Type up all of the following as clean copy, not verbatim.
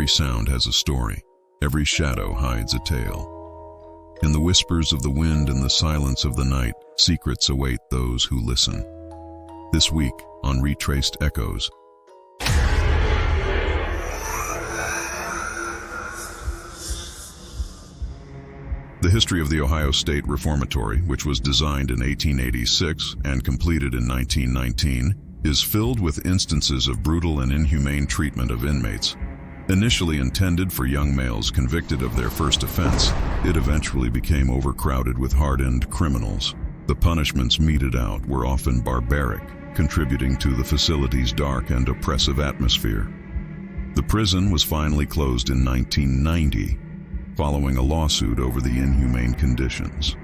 Every sound has a story. Every shadow hides a tale. In the whispers of the wind and the silence of the night, secrets await those who listen. This week on Retraced Echoes. The history of the Ohio State Reformatory, which was designed in 1886 and completed in 1919, is filled with instances of brutal and inhumane treatment of inmates. Initially intended for young males convicted of their first offense, it eventually became overcrowded with hardened criminals. The punishments meted out were often barbaric, contributing to the facility's dark and oppressive atmosphere. The prison was finally closed in 1990, following a lawsuit over the inhumane conditions.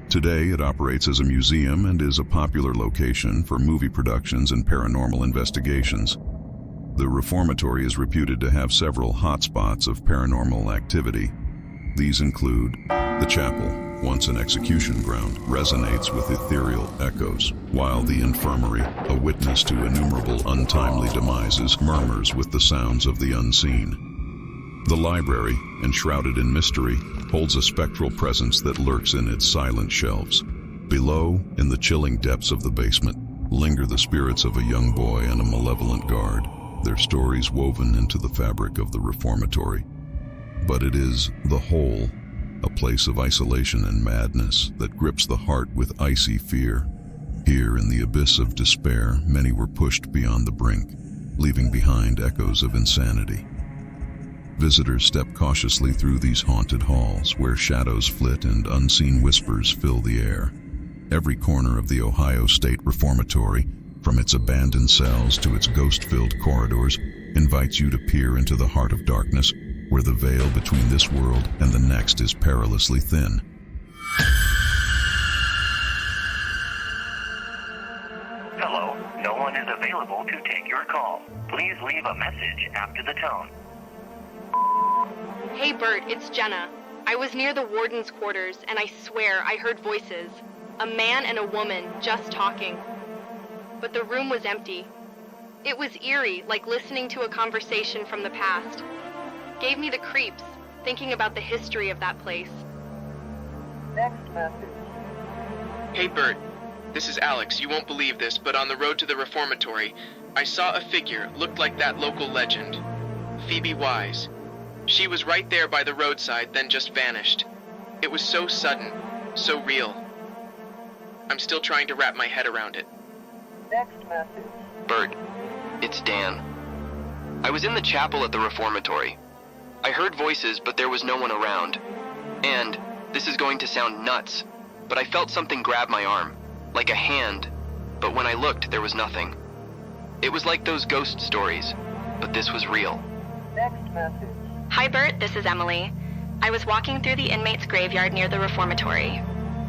Today, it operates as a museum and is a popular location for movie productions and paranormal investigations. The Reformatory is reputed to have several hotspots of paranormal activity. These include the chapel, once an execution ground, resonates with ethereal echoes, while the infirmary, a witness to innumerable untimely demises, murmurs with the sounds of the unseen. The library, enshrouded in mystery, holds a spectral presence that lurks in its silent shelves. Below, in the chilling depths of the basement, linger the spirits of a young boy and a malevolent guard, their stories woven into the fabric of the Reformatory. But it is the whole, a place of isolation and madness that grips the heart with icy fear. Here, in the abyss of despair, many were pushed beyond the brink, leaving behind echoes of insanity. Visitors step cautiously through these haunted halls, where shadows flit and unseen whispers fill the air. Every corner of the Ohio State Reformatory, from its abandoned cells to its ghost-filled corridors, invites you to peer into the heart of darkness, where the veil between this world and the next is perilously thin. Hello, no one is available to take your call. Please leave a message after the tone. Hey Bert, it's Jenna. I was near the warden's quarters, and I swear I heard voices. A man and a woman just talking. But the room was empty. It was eerie, like listening to a conversation from the past. Gave me the creeps, thinking about the history of that place. Next message. Hey Bert, this is Alex. You won't believe this, but on the road to the Reformatory, I saw a figure, looked like that local legend. Phoebe Wise. She was right there by the roadside, then just vanished. It was so sudden, so real. I'm still trying to wrap my head around it. Next message. Bert, it's Dan. I was in the chapel at the Reformatory. I heard voices, but there was no one around. And, this is going to sound nuts, but I felt something grab my arm, like a hand, but when I looked, there was nothing. It was like those ghost stories, but this was real. Next message. Hi Bert, this is Emily. I was walking through the inmates' graveyard near the Reformatory.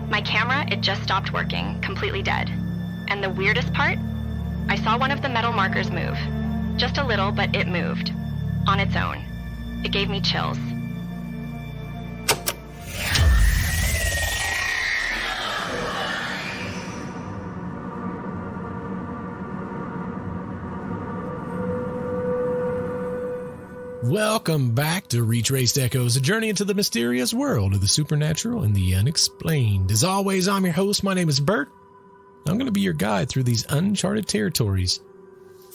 My camera, it just stopped working, completely dead. And the weirdest part? I saw one of the metal markers move. Just a little, but it moved. On its own. It gave me chills. Welcome back to Retraced Echoes, a journey into the mysterious world of the supernatural and the unexplained. As always, I'm your host. My name is Bert. I'm going to be your guide through these uncharted territories.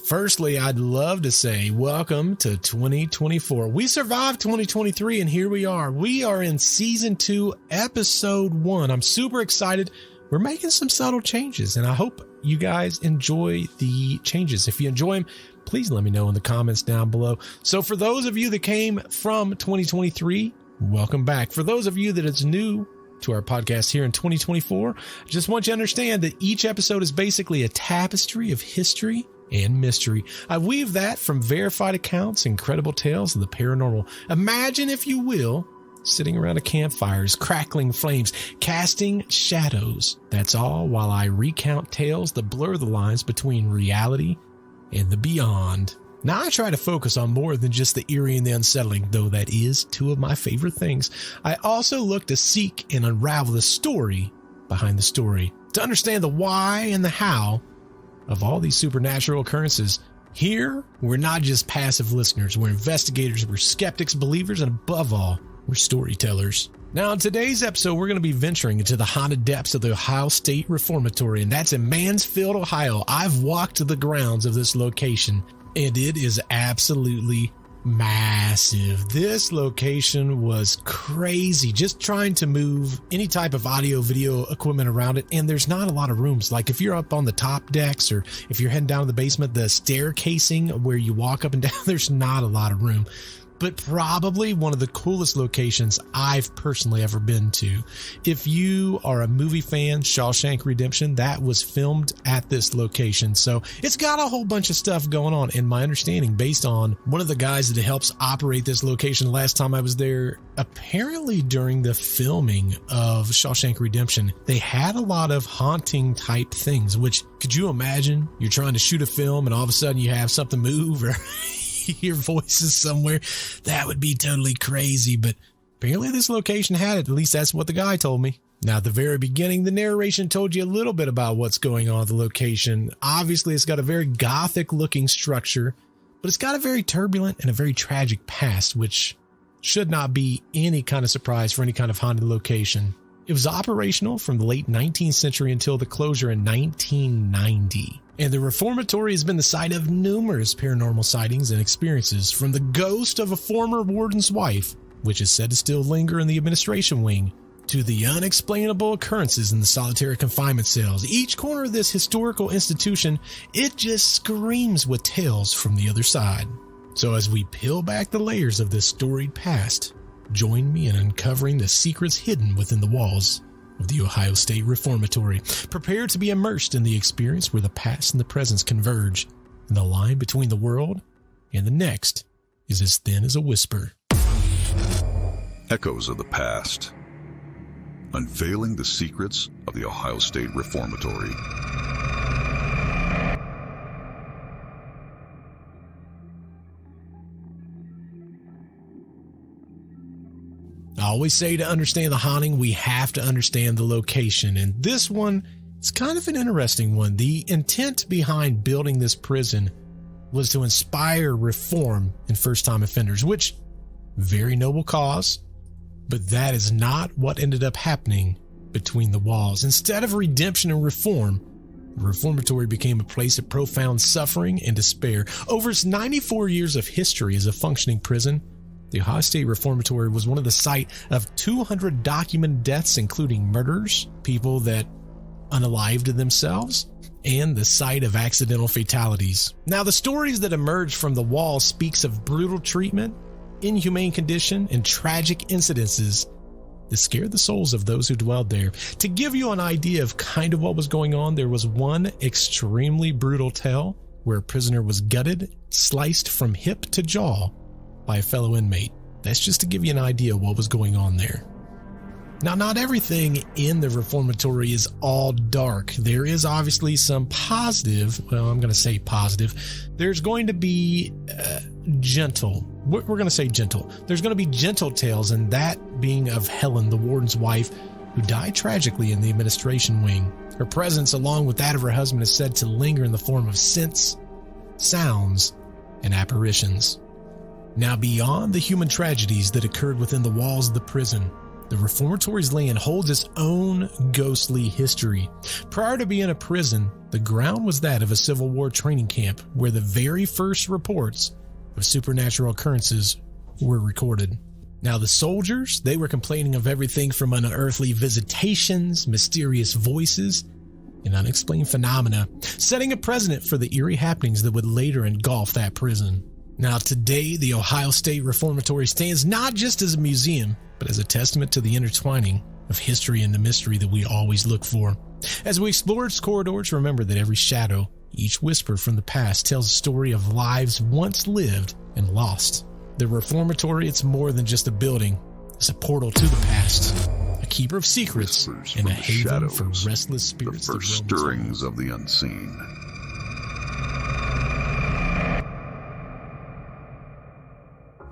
Firstly, I'd love to say welcome to 2024. We survived 2023 and here we are. We are in season 2, episode 1. I'm super excited. We're making some subtle changes and I hope you guys enjoy the changes. If you enjoy them, please let me know in the comments down below. So for those of you that came from 2023, welcome back. For those of you that is new to our podcast here in 2024, I just want you to understand that each episode is basically a tapestry of history and mystery. I weave that from verified accounts, incredible tales of the paranormal. Imagine, if you will, sitting around a campfire, crackling flames, casting shadows. That's all while I recount tales that blur the lines between reality and the beyond. Now, I try to focus on more than just the eerie and the unsettling, though that is two of my favorite things. I also look to seek and unravel the story behind the story, to understand the why and the how of all these supernatural occurrences Here, we're not just passive listeners, we're investigators, we're skeptics, believers, and above all, we're storytellers. Now, in today's episode, we're going to be venturing into the haunted depths of the Ohio State Reformatory, and that's in Mansfield, Ohio. I've walked the grounds of this location, and it is absolutely massive. This location was crazy, just trying to move any type of audio video equipment around it, and there's not a lot of rooms. Like if you're up on the top decks or if you're heading down to the basement, the staircasing where you walk up and down, there's not a lot of room. But probably one of the coolest locations I've personally ever been to. If you are a movie fan, Shawshank Redemption, that was filmed at this location. So it's got a whole bunch of stuff going on. And my understanding, based on one of the guys that helps operate this location, the last time I was there, apparently during the filming of Shawshank Redemption, they had a lot of haunting type things, which could you imagine? You're trying to shoot a film and all of a sudden you have something move or hear voices somewhere. That would be totally crazy, but apparently this location had it. At least that's what the guy told me. Now, at the very beginning, the narration told you a little bit about what's going on at the location. Obviously, it's got a very gothic looking structure, but it's got a very turbulent and a very tragic past, which should not be any kind of surprise for any kind of haunted location. It was operational from the late 19th century until the closure in 1990. And the Reformatory has been the site of numerous paranormal sightings and experiences, from the ghost of a former warden's wife, which is said to still linger in the administration wing, to the unexplainable occurrences in the solitary confinement cells. Each corner of this historical institution, it just screams with tales from the other side. So as we peel back the layers of this storied past, join me in uncovering the secrets hidden within the walls of the Ohio State Reformatory. Prepare to be immersed in the experience where the past and the present converge, and the line between the world and the next is as thin as a whisper. Echoes of the past. Unveiling the secrets of the Ohio State Reformatory. I always say to understand the haunting, we have to understand the location. And this one, it's kind of an interesting one. The intent behind building this prison was to inspire reform in first-time offenders, which, very noble cause, but that is not what ended up happening between the walls. Instead of redemption and reform, the Reformatory became a place of profound suffering and despair. Over its 94 years of history as a functioning prison, the Ohio State Reformatory was one of the site of 200 documented deaths, including murders, people that unalived themselves, and the site of accidental fatalities. Now, the stories that emerged from the wall speaks of brutal treatment, inhumane condition, and tragic incidences that scared the souls of those who dwelled there. To give you an idea of kind of what was going on, there was one extremely brutal tale where a prisoner was gutted, sliced from hip to jaw by a fellow inmate. That's just to give you an idea of what was going on there. Now, not everything in the Reformatory is all dark. There is obviously some positive, well, I'm going to say positive. There's going to be gentle. We're going to say gentle. There's going to be gentle tales, and that being of Helen, the warden's wife, who died tragically in the administration wing. Her presence, along with that of her husband, is said to linger in the form of scents, sounds, and apparitions. Now, beyond the human tragedies that occurred within the walls of the prison, the Reformatory's land holds its own ghostly history. Prior to being a prison, the ground was that of a Civil War training camp where the very first reports of supernatural occurrences were recorded. Now, the soldiers, they were complaining of everything from unearthly visitations, mysterious voices, and unexplained phenomena, setting a precedent for the eerie happenings that would later engulf that prison. Now, today, the Ohio State Reformatory stands not just as a museum, but as a testament to the intertwining of history and the mystery that we always look for. As we explore its corridors, remember that every shadow, each whisper from the past tells a story of lives once lived and lost. The Reformatory, it's more than just a building. It's a portal to the past, a keeper of secrets, and a haven for restless spirits. The first stirrings of the unseen.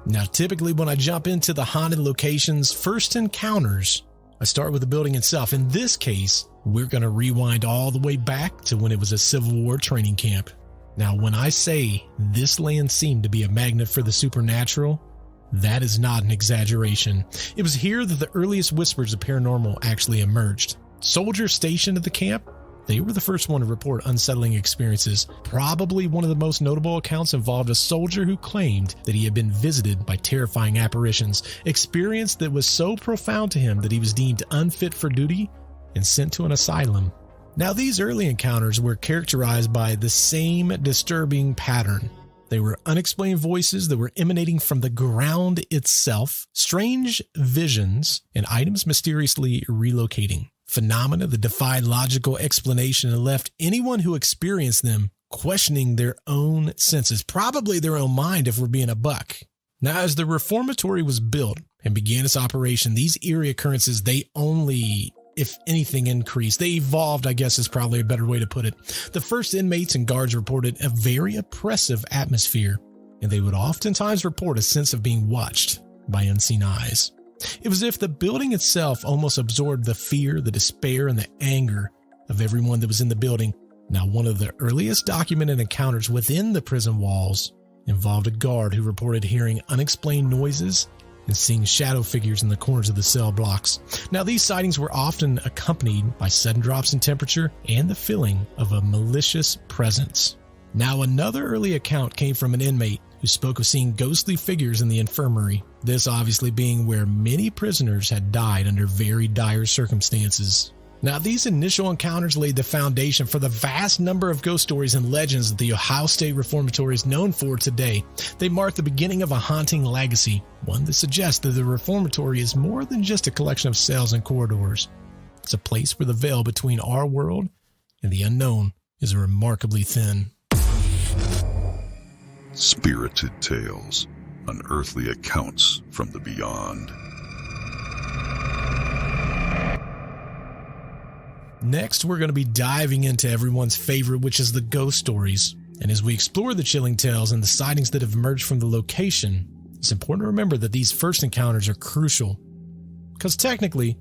Now, typically when I jump into the haunted location's first encounters, I start with the building itself. In this case, we're going to rewind all the way back to when it was a Civil War training camp. Now, when I say this land seemed to be a magnet for the supernatural, that is not an exaggeration. It was here that the earliest whispers of paranormal actually emerged. Soldiers stationed at the camp, they were the first one to report unsettling experiences. Probably one of the most notable accounts involved a soldier who claimed that he had been visited by terrifying apparitions, experience that was so profound to him that he was deemed unfit for duty and sent to an asylum. Now, these early encounters were characterized by the same disturbing pattern. They were unexplained voices that were emanating from the ground itself, strange visions, and items mysteriously relocating. Phenomena that defied logical explanation and left anyone who experienced them questioning their own senses, probably their own mind if we're being a buck. Now, as the Reformatory was built and began its operation, these eerie occurrences, they only, if anything, increased. They evolved, I guess is probably a better way to put it. The first inmates and guards reported a very oppressive atmosphere, and they would oftentimes report a sense of being watched by unseen eyes. It was as if the building itself almost absorbed the fear, the despair, and the anger of everyone that was in the building. Now, one of the earliest documented encounters within the prison walls involved a guard who reported hearing unexplained noises and seeing shadow figures in the corners of the cell blocks. Now, these sightings were often accompanied by sudden drops in temperature and the feeling of a malicious presence. Now, another early account came from an inmate who spoke of seeing ghostly figures in the infirmary, this obviously being where many prisoners had died under very dire circumstances. Now, these initial encounters laid the foundation for the vast number of ghost stories and legends that the Ohio State Reformatory is known for today. They mark the beginning of a haunting legacy, one that suggests that the Reformatory is more than just a collection of cells and corridors. It's a place where the veil between our world and the unknown is remarkably thin. Spirited tales, unearthly accounts from the beyond. Next, we're going to be diving into everyone's favorite, which is the ghost stories. And as we explore the chilling tales and the sightings that have emerged from the location, it's important to remember that these first encounters are crucial. Because technically,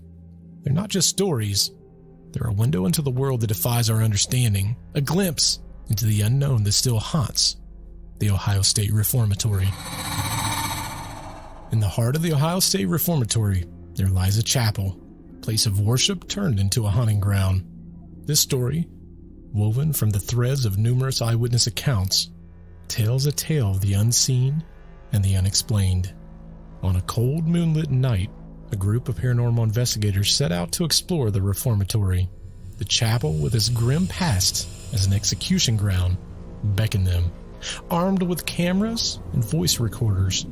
they're not just stories. They're a window into the world that defies our understanding, a glimpse into the unknown that still haunts the Ohio State Reformatory. In the heart of the Ohio State Reformatory, there lies a chapel, a place of worship turned into a hunting ground. This story, woven from the threads of numerous eyewitness accounts, tells a tale of the unseen and the unexplained. On a cold, moonlit night, a group of paranormal investigators set out to explore the Reformatory. The chapel, with its grim past as an execution ground, beckoned them. Armed with cameras and voice recorders,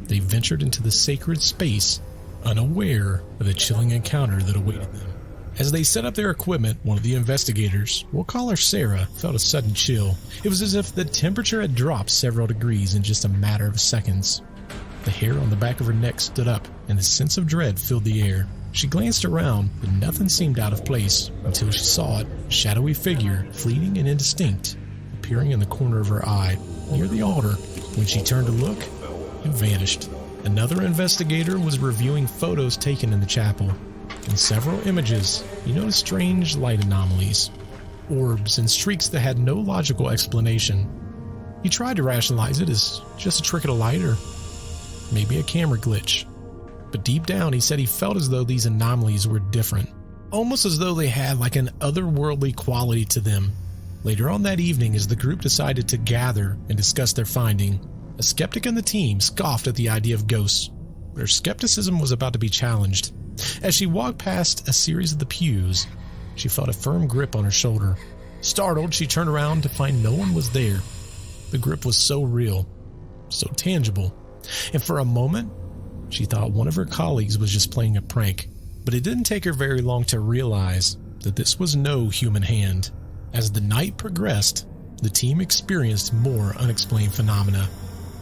they ventured into the sacred space, unaware of the chilling encounter that awaited them. As they set up their equipment, one of the investigators, we'll call her Sarah, felt a sudden chill. It was as if the temperature had dropped several degrees in just a matter of seconds. The hair on the back of her neck stood up, and a sense of dread filled the air. She glanced around, but nothing seemed out of place until she saw it, a shadowy figure, fleeting and indistinct, appearing in the corner of her eye, near the altar. When she turned to look, it vanished. Another investigator was reviewing photos taken in the chapel. In several images, he noticed strange light anomalies, orbs and streaks that had no logical explanation. He tried to rationalize it as just a trick of the light or maybe a camera glitch. But deep down, he said he felt as though these anomalies were different, almost as though they had like an otherworldly quality to them. Later on that evening, as the group decided to gather and discuss their finding, a skeptic on the team scoffed at the idea of ghosts, but her skepticism was about to be challenged. As she walked past a series of the pews, she felt a firm grip on her shoulder. Startled, she turned around to find no one was there. The grip was so real, so tangible, and for a moment, she thought one of her colleagues was just playing a prank. But it didn't take her very long to realize that this was no human hand. As the night progressed, the team experienced more unexplained phenomena.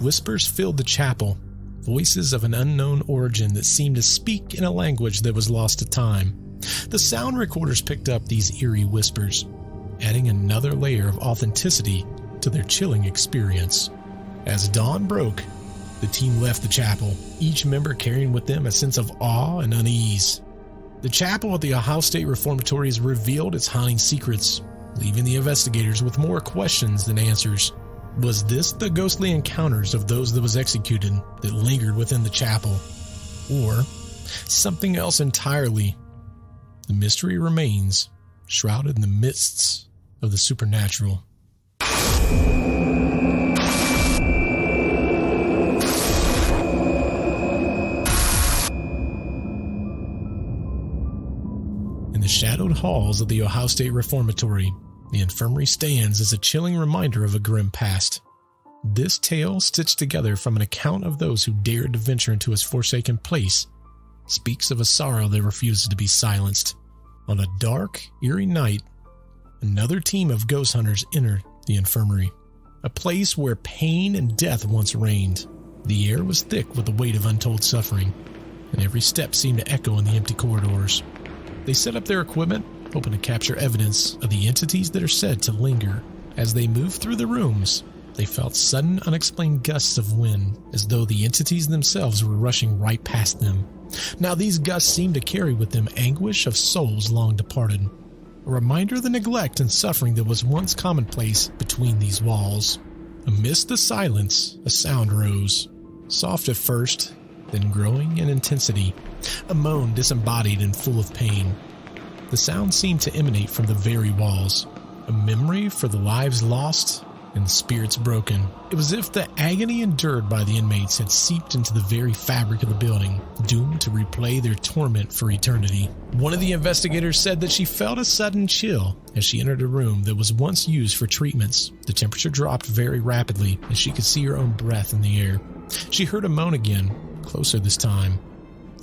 Whispers filled the chapel, voices of an unknown origin that seemed to speak in a language that was lost to time. The sound recorders picked up these eerie whispers, adding another layer of authenticity to their chilling experience. As dawn broke, the team left the chapel, each member carrying with them a sense of awe and unease. The chapel at the Ohio State Reformatory has revealed its haunting secrets. leaving the investigators with more questions than answers. Was this the ghostly encounters of those that was executed that lingered within the chapel? Or something else entirely? The mystery remains, shrouded in the mists of the supernatural. In the shadowed halls of the Ohio State Reformatory, the infirmary stands as a chilling reminder of a grim past. This tale, stitched together from an account of those who dared to venture into its forsaken place, speaks of a sorrow that refuses to be silenced. On a dark, eerie night, another team of ghost hunters enter the infirmary, a place where pain and death once reigned. The air was thick with the weight of untold suffering, and every step seemed to echo in the empty corridors. They set up their equipment, hoping to capture evidence of the entities that are said to linger. As they moved through the rooms, they felt sudden, unexplained gusts of wind, as though the entities themselves were rushing right past them. Now these gusts seemed to carry with them anguish of souls long departed, a reminder of the neglect and suffering that was once commonplace between these walls. Amidst the silence, a sound rose, soft at first, then growing in intensity, a moan disembodied and full of pain. The sound seemed to emanate from the very walls, a memory for the lives lost and spirits broken. It was as if the agony endured by the inmates had seeped into the very fabric of the building, doomed to replay their torment for eternity. One of the investigators said that she felt a sudden chill as she entered a room that was once used for treatments. The temperature dropped very rapidly as she could see her own breath in the air. She heard a moan again, closer this time,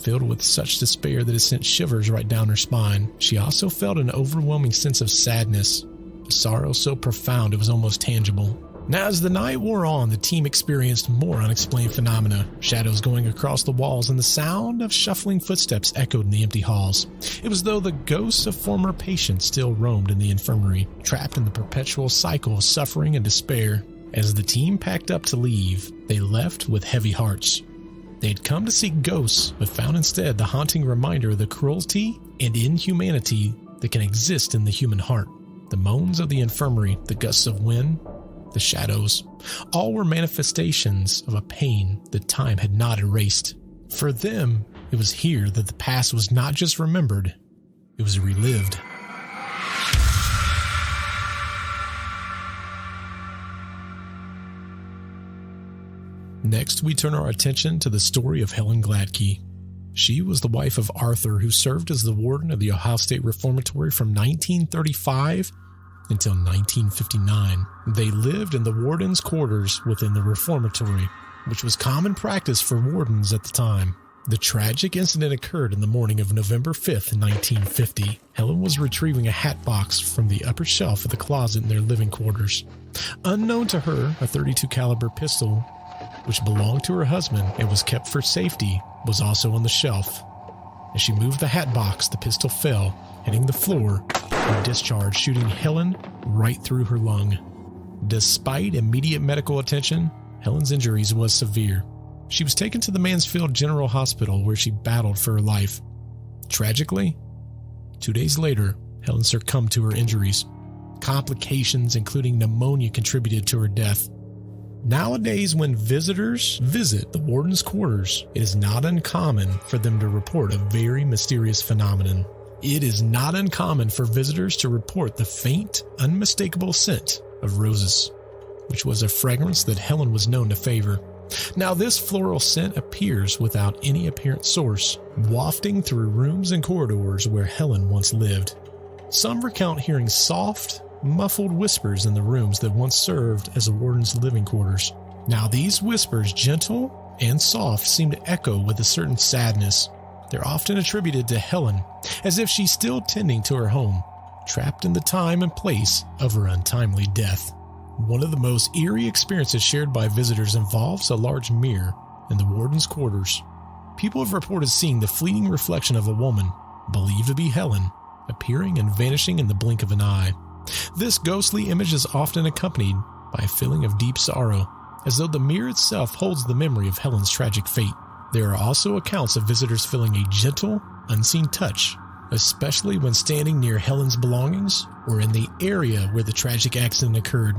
filled with such despair that it sent shivers right down her spine. She also felt an overwhelming sense of sadness, a sorrow so profound it was almost tangible. Now, as the night wore on, the team experienced more unexplained phenomena, shadows going across the walls and the sound of shuffling footsteps echoed in the empty halls. It was as though the ghosts of former patients still roamed in the infirmary, trapped in the perpetual cycle of suffering and despair. As the team packed up to leave, they left with heavy hearts. They had come to seek ghosts, but found instead the haunting reminder of the cruelty and inhumanity that can exist in the human heart. The moans of the infirmary, the gusts of wind, the shadows, all were manifestations of a pain that time had not erased. For them, it was here that the past was not just remembered, it was relived. Next, we turn our attention to the story of Helen Gladke. She was the wife of Arthur, who served as the warden of the Ohio State Reformatory from 1935 until 1959. They lived in the warden's quarters within the Reformatory, which was common practice for wardens at the time. The tragic incident occurred in the morning of November 5th, 1950. Helen was retrieving a hat box from the upper shelf of the closet in their living quarters. Unknown to her, a .32 caliber pistol, which belonged to her husband and was kept for safety, was also on the shelf. As she moved the hat box, the pistol fell, hitting the floor and discharged, shooting Helen right through her lung. Despite immediate medical attention, Helen's injuries was severe. She was taken to the Mansfield General Hospital, where she battled for her life. Tragically, 2 days later, Helen succumbed to her injuries. Complications, including pneumonia, contributed to her death. Nowadays, when visitors visit the warden's quarters, it is not uncommon for them to report a very mysterious phenomenon. It is not uncommon for visitors to report the faint, unmistakable scent of roses, which was a fragrance that Helen was known to favor. Now, this floral scent appears without any apparent source, wafting through rooms and corridors where Helen once lived. Some recount hearing soft, muffled whispers in the rooms that once served as a warden's living quarters. Now, these whispers, gentle and soft, seem to echo with a certain sadness. They're often attributed to Helen, as if she's still tending to her home, trapped in the time and place of her untimely death. One of the most eerie experiences shared by visitors involves a large mirror in the warden's quarters. People have reported seeing the fleeting reflection of a woman, believed to be Helen, appearing and vanishing in the blink of an eye. This ghostly image is often accompanied by a feeling of deep sorrow, as though the mirror itself holds the memory of Helen's tragic fate. There are also accounts of visitors feeling a gentle, unseen touch especially when standing near Helen's belongings or in the area where the tragic accident occurred.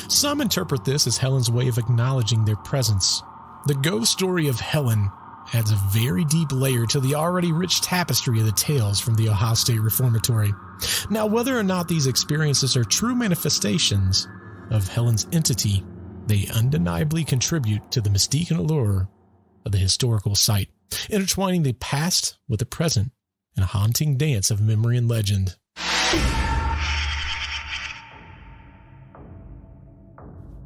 Some interpret this as Helen's way of acknowledging their presence. The ghost story of Helen adds a very deep layer to the already rich tapestry of the tales from the Ohio State Reformatory. Now, whether or not these experiences are true manifestations of Helen's entity, they undeniably contribute to the mystique and allure of the historical site, intertwining the past with the present in a haunting dance of memory and legend.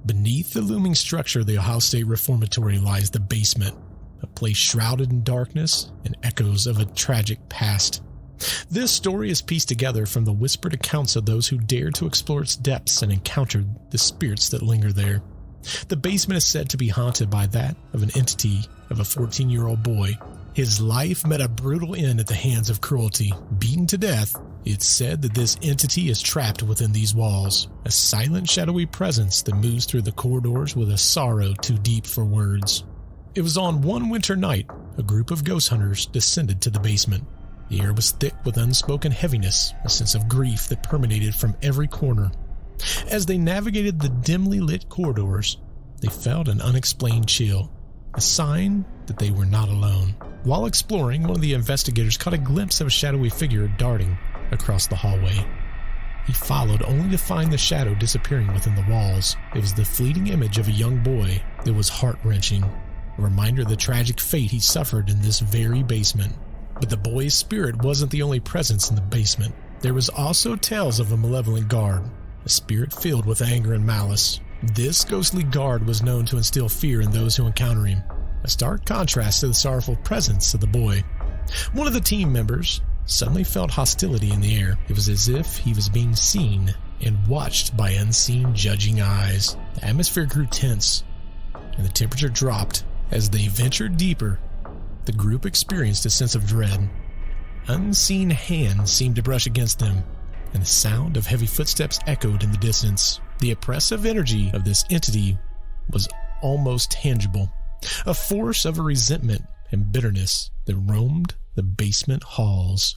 Beneath the looming structure of the Ohio State Reformatory lies the basement, a place shrouded in darkness and echoes of a tragic past. This story is pieced together from the whispered accounts of those who dared to explore its depths and encountered the spirits that linger there. The basement is said to be haunted by that of an entity of a 14-year-old boy. His life met a brutal end at the hands of cruelty. Beaten to death, it's said that this entity is trapped within these walls, a silent, shadowy presence that moves through the corridors with a sorrow too deep for words. It was on one winter night, a group of ghost hunters descended to the basement. The air was thick with unspoken heaviness, a sense of grief that permeated from every corner. As they navigated the dimly lit corridors, they felt an unexplained chill, a sign that they were not alone. While exploring, one of the investigators caught a glimpse of a shadowy figure darting across the hallway. He followed only to find the shadow disappearing within the walls. It was the fleeting image of a young boy that was heart-wrenching, a reminder of the tragic fate he suffered in this very basement. But the boy's spirit wasn't the only presence in the basement. There was also tales of a malevolent guard, a spirit filled with anger and malice. This ghostly guard was known to instill fear in those who encounter him, a stark contrast to the sorrowful presence of the boy. One of the team members suddenly felt hostility in the air. It was as if he was being seen and watched by unseen, judging eyes. The atmosphere grew tense, and the temperature dropped. As they ventured deeper, the group experienced a sense of dread. Unseen hands seemed to brush against them, and the sound of heavy footsteps echoed in the distance. The oppressive energy of this entity was almost tangible, a force of resentment and bitterness that roamed the basement halls.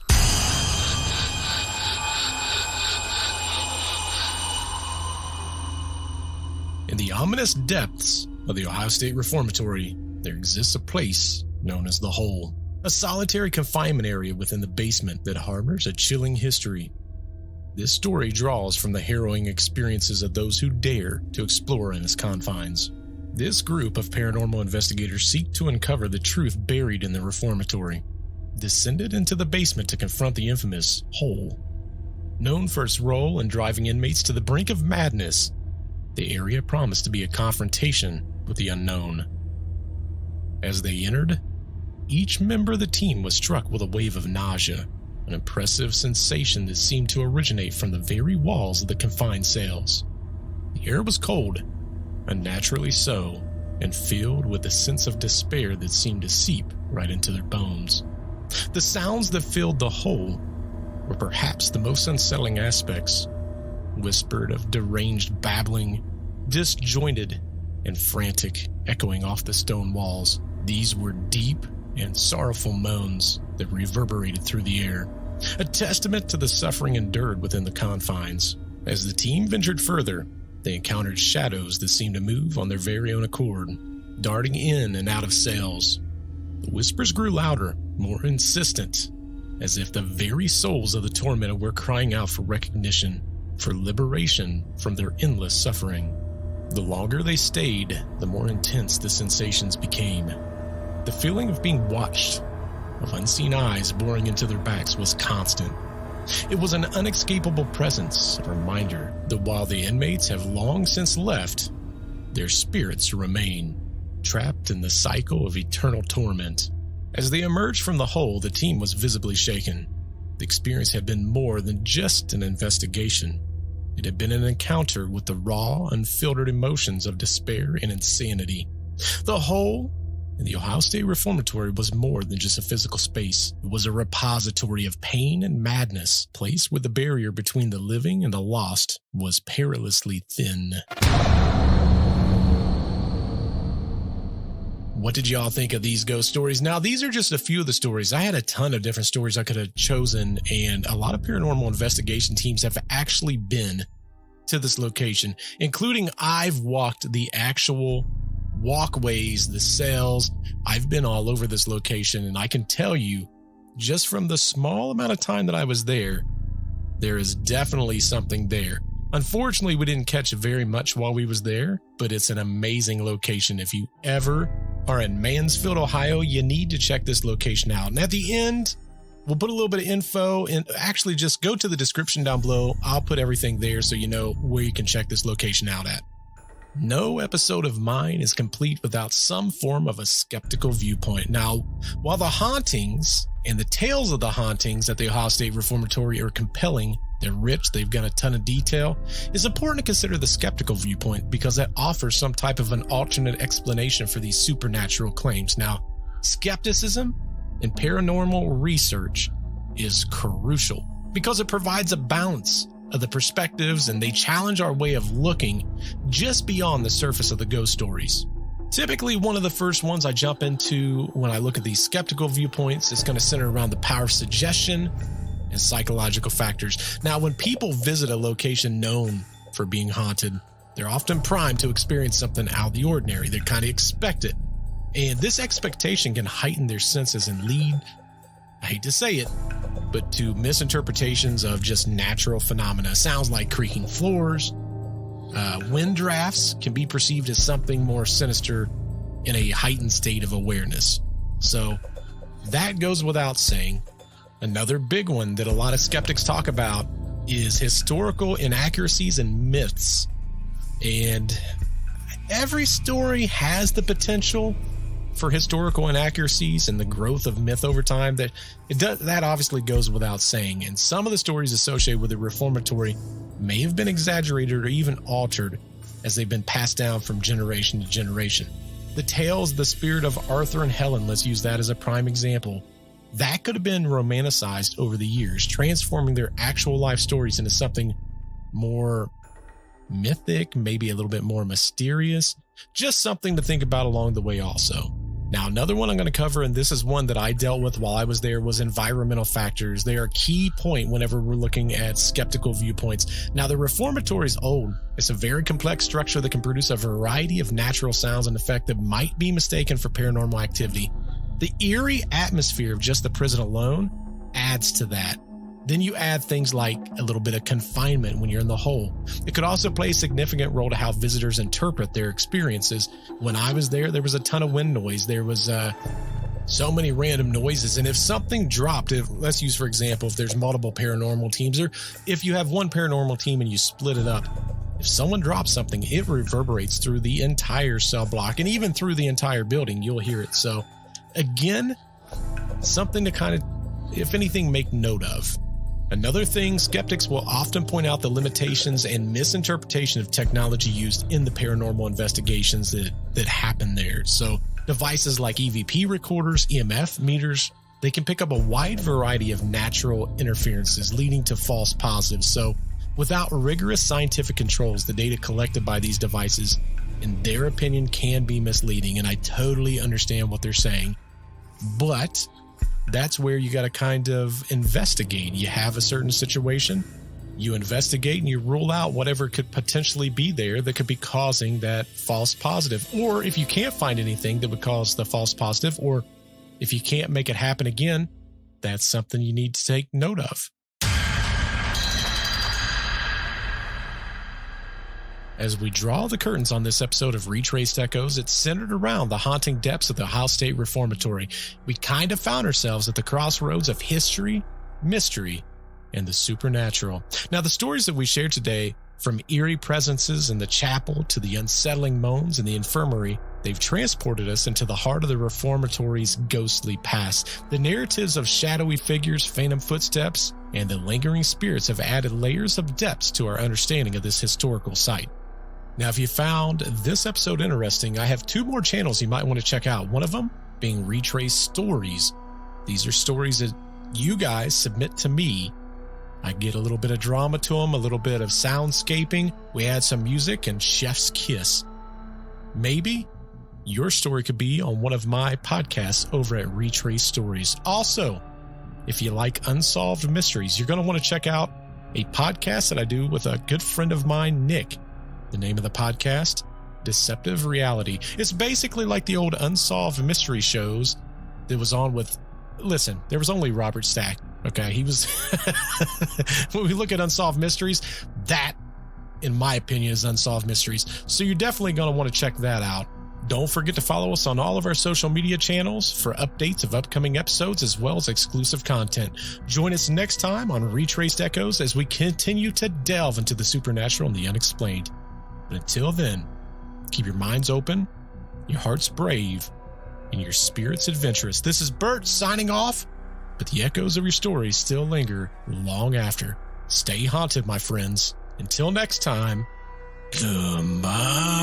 In the ominous depths of the Ohio State Reformatory, there exists a place known as the Hole, a solitary confinement area within the basement that harbors a chilling history. This story draws from the harrowing experiences of those who dare to explore in its confines. This group of paranormal investigators seek to uncover the truth buried in the reformatory, descended into the basement to confront the infamous Hole. Known for its role in driving inmates to the brink of madness, the area promised to be a confrontation with the unknown. As they entered, each member of the team was struck with a wave of nausea, an oppressive sensation that seemed to originate from the very walls of the confined cells. The air was cold, unnaturally so, and filled with a sense of despair that seemed to seep right into their bones. The sounds that filled the Hole were perhaps the most unsettling aspects, whispered of deranged babbling, disjointed and frantic, echoing off the stone walls. These were deep and sorrowful moans that reverberated through the air, a testament to the suffering endured within the confines. As the team ventured further, they encountered shadows that seemed to move on their very own accord, darting in and out of cells. The whispers grew louder, more insistent, as if the very souls of the tormented were crying out for recognition, for liberation from their endless suffering. The longer they stayed, the more intense the sensations became. The feeling of being watched, of unseen eyes boring into their backs, was constant. It was an unescapable presence, a reminder that while the inmates have long since left, their spirits remain, trapped in the cycle of eternal torment. As they emerged from the Hole, the team was visibly shaken. The experience had been more than just an investigation. It had been an encounter with the raw, unfiltered emotions of despair and insanity. The Hole in the Ohio State Reformatory was more than just a physical space. It was a repository of pain and madness, a place where the barrier between the living and the lost was perilously thin. What did y'all think of these ghost stories? Now, these are just a few of the stories. I had a ton of different stories I could have chosen, and a lot of paranormal investigation teams have actually been to this location, including I've walked the actual walkways, the cells. I've been all over this location, and I can tell you, just from the small amount of time that I was there, there is definitely something there. Unfortunately, we didn't catch very much while we was there, but it's an amazing location. If you ever are in Mansfield, Ohio, you need to check this location out. And at the end, we'll put a little bit of info, and actually just go to the description down below. I'll put everything there so you know where you can check this location out at. No episode of mine is complete without some form of a skeptical viewpoint. Now, while the hauntings and the tales of the hauntings at the Ohio State Reformatory are compelling, they're rich, they've got a ton of detail, it's important to consider the skeptical viewpoint because that offers some type of an alternate explanation for these supernatural claims. Now, skepticism in paranormal research is crucial because it provides a balance of the perspectives, and they challenge our way of looking just beyond the surface of the ghost stories. Typically, one of the first ones I jump into when I look at these skeptical viewpoints is going to center around the power of suggestion and psychological factors. Now, when people visit a location known for being haunted, they're often primed to experience something out of the ordinary. They kind of expect it. And this expectation can heighten their senses and lead, I hate to say it, but to misinterpretations of just natural phenomena. Sounds like creaking floors. Wind drafts can be perceived as something more sinister in a heightened state of awareness. So that goes without saying. Another big one that a lot of skeptics talk about is historical inaccuracies and myths. And every story has the potential for historical inaccuracies and the growth of myth over time. That obviously goes without saying. And some of the stories associated with the Reformatory may have been exaggerated or even altered as they've been passed down from generation to generation. The tales, the spirit of Arthur and Helen, let's use that as a prime example. That could have been romanticized over the years, transforming their actual life stories into something more mythic, maybe a little bit more mysterious. Just something to think about along the way also. Now, another one I'm going to cover, and this is one that I dealt with while I was there, was environmental factors. They are a key point whenever we're looking at skeptical viewpoints. Now, the Reformatory is old. It's a very complex structure that can produce a variety of natural sounds and effects that might be mistaken for paranormal activity. The eerie atmosphere of just the prison alone adds to that. Then you add things like a little bit of confinement when you're in the hole. It could also play a significant role to how visitors interpret their experiences. When I was there was a ton of wind noise. There was so many random noises. And if something dropped, let's use, for example, if there's multiple paranormal teams, or if you have one paranormal team and you split it up, if someone drops something, it reverberates through the entire cell block and even through the entire building. You'll hear it. So again, something to kind of, if anything, make note of. Another thing, skeptics will often point out the limitations and misinterpretation of technology used in the paranormal investigations that happen there. So devices like EVP recorders, EMF meters, they can pick up a wide variety of natural interferences, leading to false positives. So without rigorous scientific controls, the data collected by these devices, in their opinion, can be misleading. And I totally understand what they're saying, but that's where you got to kind of investigate. You have a certain situation, you investigate and you rule out whatever could potentially be there that could be causing that false positive. Or if you can't find anything that would cause the false positive, or if you can't make it happen again, that's something you need to take note of. As we draw the curtains on this episode of Retraced Echoes, it's centered around the haunting depths of the Ohio State Reformatory. We kind of found ourselves at the crossroads of history, mystery, and the supernatural. Now, the stories that we shared today, from eerie presences in the chapel to the unsettling moans in the infirmary, they've transported us into the heart of the Reformatory's ghostly past. The narratives of shadowy figures, phantom footsteps, and the lingering spirits have added layers of depth to our understanding of this historical site. Now, if you found this episode interesting, I have 2 more channels you might want to check out. One of them being Retraced Stories. These are stories that you guys submit to me. I get a little bit of drama to them, a little bit of soundscaping. We add some music and chef's kiss. Maybe your story could be on one of my podcasts over at Retraced Stories. Also, if you like unsolved mysteries, you're going to want to check out a podcast that I do with a good friend of mine, Nick. The name of the podcast, Deceptive Reality. It's basically like the old unsolved mystery shows that was on with, listen, there was only Robert Stack. Okay. He was, when we look at unsolved mysteries, that, in my opinion, is unsolved mysteries. So you're definitely going to want to check that out. Don't forget to follow us on all of our social media channels for updates of upcoming episodes as well as exclusive content. Join us next time on Retraced Echoes as we continue to delve into the supernatural and the unexplained. But until then, keep your minds open, your hearts brave, and your spirits adventurous. This is Bert signing off, but the echoes of your stories still linger long after. Stay haunted, my friends. Until next time, goodbye.